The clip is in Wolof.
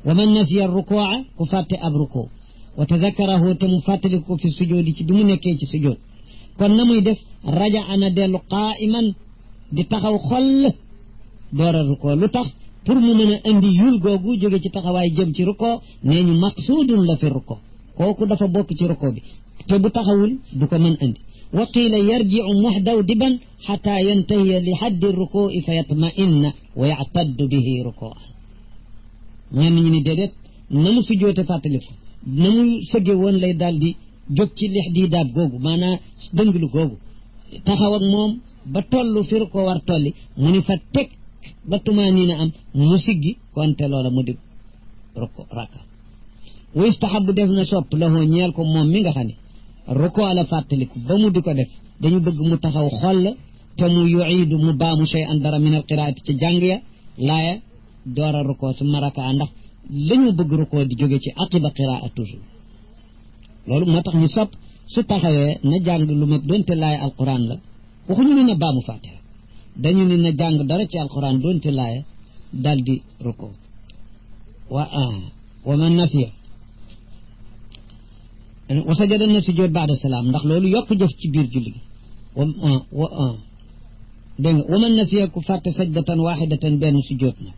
wa man nasiya ruku'a ku fàtte ab ruku wa tadakarahu te mu fàttali ko fi sujoodi ci bi mu nekkee ci sujood kon na muy def raja ana dellu qaa'iman di taxaw xoll door a ruku lu tax pour mu mën a indi yul googu jóge ci taxawaay jëm ci ruku nee ñu maqsuudun la fi ruku kooku dafa bokk ci ruku bi te bu taxawul du ko mën indi wa qiila yarji'u muhdawdiban xataa yantahiya li xaddi ruku'i fa yatma'inna wa ya'taddu bihi ruku'an ñenn ñi ni déedéet na mu sujjoote fàttaliku na mu sëgge woon lay daal di jóg ci lix di daab googu maanaam dënglu googu taxaw ak moom ba toll fi ruku war tolli mu ni fa teg ba tumaaniina am mu siggi konte loola mu di ruku rakka wa yustahabu def na sopp lahu ñeel ko moom mi nga xam ne ruku la fàttaliku ba mu di ko def dañu bëgg mu taxaw xoll te mu yuiidu mu baamu shay'an dara min al qiraati ci jàng ya laaya door a ruku su ma raka ndax lañu bëgg ruku di jóge ci aqiba qiraa toujours loolu moo tax ñu sopp su taxawee na jàng lu met doonte laaya alquran la waxuñu ne na baamu fatiha dañu ne na jàng dara ci alquran doonte laaya dal di ruku wa man nasiya wa sajada na sujjoot baada salaam ndax loolu yokk jëf ci biir julli gi dégg nga wa man nasiya ku fàtte sajdatan waxidatan benn sujjoot na